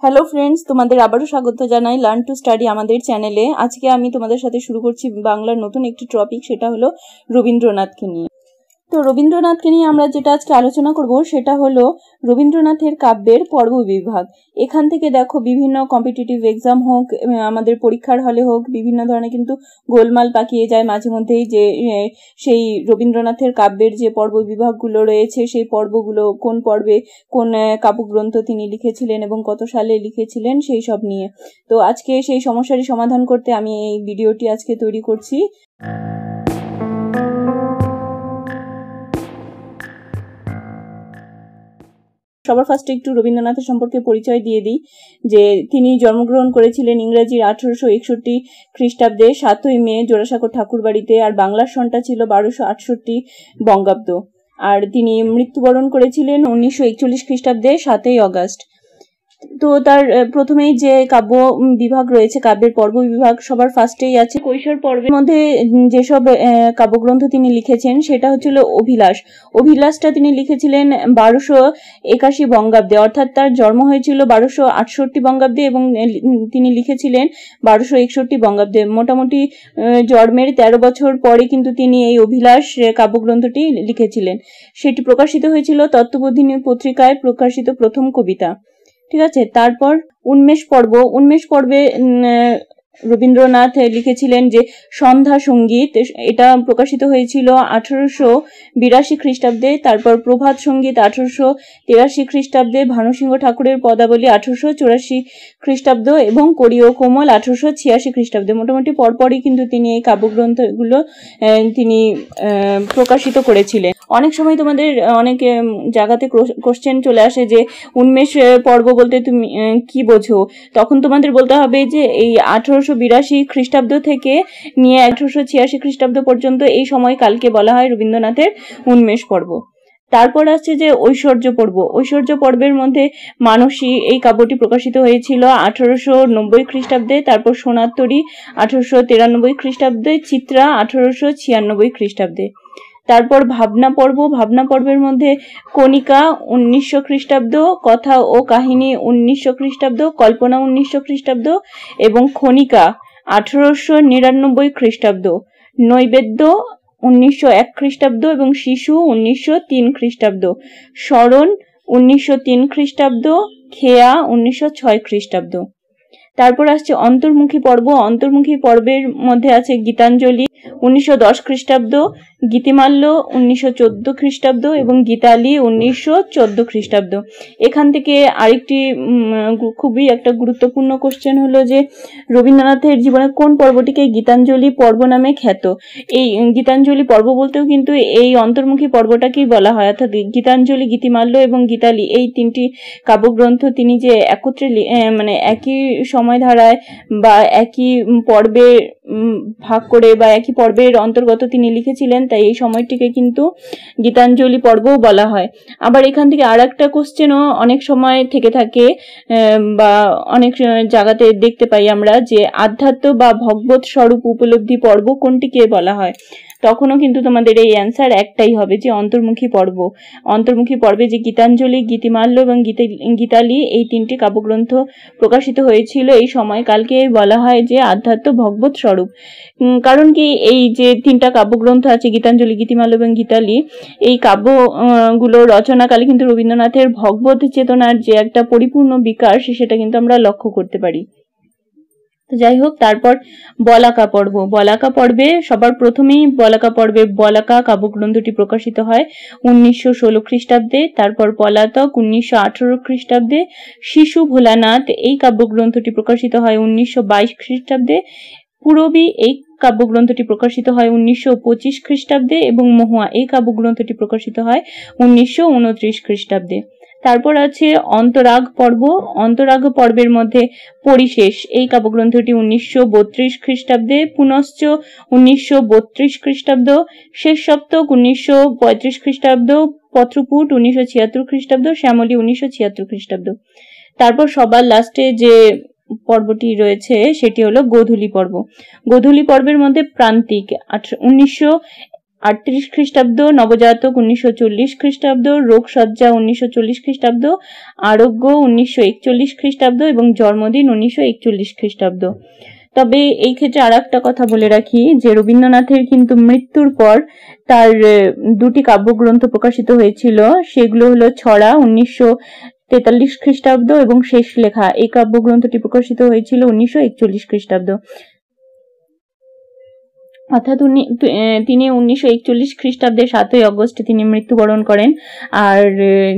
Hello friends, তোমাদের আবারও স্বাগত জানাই লার্ন টু স্টাডি আমাদের চ্যানেলে। আজকে আমি তোমাদের সাথে শুরু করছি বাংলার নতুন একটি টপিক, সেটা হলো রবীন্দ্রনাথকে নিয়ে। তো রবীন্দ্রনাথকে নিয়ে আমরা যেটা আজকে আলোচনা করব সেটা হলো রবীন্দ্রনাথের কাব্যের পর্ব বিভাগ। এখান থেকে দেখো বিভিন্ন কম্পিটিটিভ এক্সাম হোক, আমাদের পরীক্ষার হলে হোক, বিভিন্ন ধরনের কিন্তু গোলমাল পাকিয়ে যায় মাঝে মধ্যেই যে সেই রবীন্দ্রনাথের কাব্যের যে পর্ব বিভাগগুলো রয়েছে সেই পর্বগুলো কোন পর্বে কোন কাব্যগ্রন্থ তিনি লিখেছিলেন এবং কত সালে লিখেছিলেন সেই সব নিয়ে। তো আজকে সেই সমস্যারই সমাধান করতে আমি এই ভিডিওটি আজকে তৈরি করছি। সবার ফার্স্টে একটু রবীন্দ্রনাথের সম্পর্কে পরিচয় দিয়ে দিই যে তিনি জন্মগ্রহণ করেছিলেন ইংরেজির 1861 খ্রিস্টাব্দে 7ই মে জোড়াসাঁকোর ঠাকুরবাড়িতে, আর বাংলার সনটা ছিল 1268 বঙ্গাব্দ। আর তিনি মৃত্যুবরণ করেছিলেন 1941 খ্রিস্টাব্দে 7ই অগাস্ট। তো তার প্রথমেই যে কাব্য বিভাগ রয়েছে, কাব্যের পর্ব বিভাগ, সবার ফার্স্টেই আছে কৈশোর পর্বের মধ্যে যেসব কাব্যগ্রন্থ তিনি লিখেছেন সেটা হচ্ছিল অভিলাষ। অভিলাষটা তিনি লিখেছিলেন 1281 বঙ্গাব্দে, অর্থাৎ তার জন্ম হয়েছিল 1268 বঙ্গাব্দে এবং তিনি লিখেছিলেন 1261 বঙ্গাব্দে। মোটামুটি জন্মের 13 বছর পরে কিন্তু তিনি এই অভিলাষ কাব্যগ্রন্থটি লিখেছিলেন। সেটি প্রকাশিত হয়েছিল তত্ত্ববোধিনী পত্রিকায় প্রকাশিত প্রথম কবিতা। ঠিক আছে, তারপর উন্মেষ পর্ব। উন্মেষ পর্বে রবীন্দ্রনাথ লিখেছিলেন যে সন্ধ্যা সঙ্গীত, এটা প্রকাশিত হয়েছিল 1882 খ্রিস্টাব্দে। তারপর প্রভাত সঙ্গীত 1883 খ্রিস্টাব্দে, ভানুসিংহ ঠাকুরের পদাবলী 1884 খ্রিস্টাব্দ এবং করি ও কোমল 1886 খ্রিস্টাব্দে। মোটামুটি পরপরই কিন্তু তিনি এই কাব্যগ্রন্থগুলো তিনি প্রকাশিত করেছিলেন। অনেক সময় তোমাদের অনেক জায়গাতে কোশ্চেন চলে আসে যে উন্মেষ পর্ব বলতে তুমি কি বোঝো, তখন তোমাদের বলতে হবে যে এই 1882 খ্রিস্টাব্দ থেকে নিয়ে 1886 খ্রিস্টাব্দ পর্যন্ত এই সময়কালকে বলা হয় রবীন্দ্রনাথের উন্মেষ পর্ব। তারপর আসছে যে ঐশ্বর্য পর্ব। ঐশ্বর্য পর্বের মধ্যে মানসী এই কাব্যটি প্রকাশিত হয়েছিল 1890 খ্রিস্টাব্দে। তারপর সোনারতরী 1893 খ্রিস্টাব্দে, চিত্রা 1896 খ্রিস্টাব্দে। তারপর ভাবনা পর্ব। ভাবনা পর্বের মধ্যে কণিকা 1900 খ্রিস্টাব্দ, কথা ও কাহিনী 1900 খ্রিস্টাব্দ, কল্পনা 1900 খ্রিস্টাব্দ এবং খনিকা 1899 খ্রিস্টাব্দ, নৈবেদ্য 1901 খ্রিস্টাব্দ এবং শিশু 1903 খ্রিস্টাব্দ, স্মরণ 1903 খ্রিস্টাব্দ, খেয়া 1906 খ্রিস্টাব্দ। তারপর আসছে অন্তর্মুখী পর্ব। অন্তর্মুখী পর্বের মধ্যে আছে গীতাঞ্জলি 1910 খ্রিস্টাব্দ, গীতিমাল্য 1914 খ্রিস্টাব্দ এবং গীতালি 1914 খ্রিস্টাব্দ। এখান থেকে আরেকটি খুবই একটা গুরুত্বপূর্ণ কোশ্চেন হলো যে রবীন্দ্রনাথের জীবনে কোন পর্বটিকে গীতাঞ্জলি পর্ব নামে খ্যাত। এই গীতাঞ্জলি পর্ব বলতেও কিন্তু এই অন্তর্মুখী পর্বটাকেই বলা হয়, অর্থাৎ গীতাঞ্জলি, গীতিমাল্য এবং গীতালি এই তিনটি কাব্যগ্রন্থ তিনি যে একত্রে মানে একই সময় ধারায় বা একই পর্বে ভাগ করে বা একই পর্বের অন্তর্গত তিনি লিখেছিলেন, তাই এই সময়টিকে কিন্তু গীতাঞ্জলি পর্বও বলা হয়। আবার এখান থেকে আর একটা কোশ্চেনও অনেক সময় থেকে থাকে বা অনেক জায়গাতে দেখতে পাই আমরা যে আধ্যাত্ম বা ভগবত স্বরূপ উপলব্ধি পর্ব কোনটিকে বলা হয়। তখনও কিন্তু তোমাদের এই অ্যান্সার একটাই হবে যে অন্তর্মুখী পর্ব। অন্তর্মুখী পর্বে যে গীতাঞ্জলি, গীতিমাল্য এবং গীতালি এই তিনটি কাব্যগ্রন্থ প্রকাশিত হয়েছিল এই সময়কালকে বলা হয় যে আধ্যাত্ম ভগবত স্বরূপ। কারণ কি, এই যে তিনটা কাব্যগ্রন্থ আছে গীতাঞ্জলি, গীতিমাল্য এবং গীতালি, এই কাব্যগুলো রচনাকালে কিন্তু রবীন্দ্রনাথের ভগবত চেতনার যে একটা পরিপূর্ণ বিকাশ সেটা কিন্তু আমরা লক্ষ্য করতে পারি। যাই হোক, তারপর বলাকা পর্ব। বলাকা পর্বে সবার প্রথমেই বলাকা পর্বে বলাকা কাব্যগ্রন্থটি প্রকাশিত হয় 1916 খ্রিস্টাব্দে। তারপর পলাতক 1918 খ্রিস্টাব্দে। শিশু ভোলানাথ এই কাব্যগ্রন্থটি প্রকাশিত হয় 1922 খ্রিস্টাব্দে। পূরবী এই কাব্যগ্রন্থটি প্রকাশিত হয় 1925 খ্রিস্টাব্দে এবং মহুয়া এই কাব্যগ্রন্থটি প্রকাশিত হয় 1929 খ্রিস্টাব্দে। তারপর আছে অন্তরাগ পর্ব। অন্তরাগ পর্বের মধ্যে পরিশেষ এই কাব্যগ্রন্থটি 1932 খ্রিস্টাব্দে, পুনশ্চ 1932 খ্রিস্টাব্দ, শেষ সপ্তক 1935 খ্রিস্টাব্দ, পত্রপুট 1976 খ্রিস্টাব্দ, শ্যামলী 1976 খ্রিস্টাব্দ। তারপর সবার লাস্টে যে পর্বটি রয়েছে সেটি হলো গোধূলি পর্ব। গোধূলি পর্বের মধ্যে প্রান্তিক 1938 খ্রিস্টাব্দ, নবজাতক 1940 খ্রিস্টাব্দ, রোগসজ্জা 1940 খ্রিস্টাব্দ, আরোগ্য 1941 খ্রিস্টাব্দ এবং জন্মদিন 1941 খ্রিস্টাব্দ। তবে এই ক্ষেত্রে আর একটা কথা বলে রাখি যে রবীন্দ্রনাথের কিন্তু মৃত্যুর পর তার দুটি কাব্যগ্রন্থ প্রকাশিত হয়েছিল, সেগুলো হলো ছড়া 1943 খ্রিস্টাব্দ এবং শেষ লেখা। এই কাব্যগ্রন্থটি প্রকাশিত হয়েছিল 1941 খ্রিস্টাব্দ। অর্থাৎ তিনি 1941 খ্রিস্টাব্দের 7ই অগস্ট তিনি মৃত্যুবরণ করেন। আর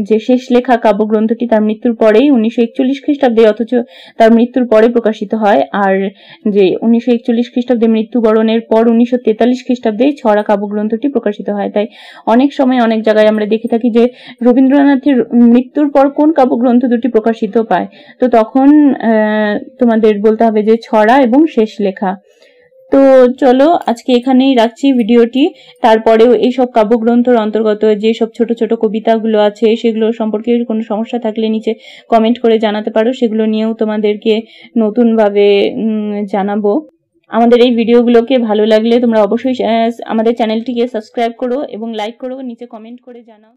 যে শেষ লেখা কাব্যগ্রন্থটি তার মৃত্যুর পরেই 1941 খ্রিস্টাব্দে, অথচ তার মৃত্যুর পরে প্রকাশিত হয়। আর যে 1941 খ্রিস্টাব্দে মৃত্যুবরণের পর 1943 খ্রিস্টাব্দে ছড়া কাব্যগ্রন্থটি প্রকাশিত হয়। তাই অনেক সময় অনেক জায়গায় আমরা দেখে থাকি যে রবীন্দ্রনাথের মৃত্যুর পর কোন কাব্যগ্রন্থ দুটি প্রকাশিত পায়, তো তখন তোমাদের বলতে হবে যে ছড়া এবং শেষ লেখা। তো চলো আজকে এখানেই রাখছি ভিডিওটি। তারপরেও এইসব কাব্যগ্রন্থের অন্তর্গত যেসব ছোট ছোট কবিতাগুলো আছে সেগুলো সম্পর্কে কোনো সমস্যা থাকলে নিচে কমেন্ট করে জানাতে পারো, সেগুলো নিয়েও তোমাদেরকে নতুনভাবে জানাবো। আমাদের এই ভিডিওগুলোকে ভালো লাগলে তোমরা অবশ্যই আমাদের চ্যানেলটিকে সাবস্ক্রাইব করো এবং লাইক করো, নিচে কমেন্ট করে জানাও।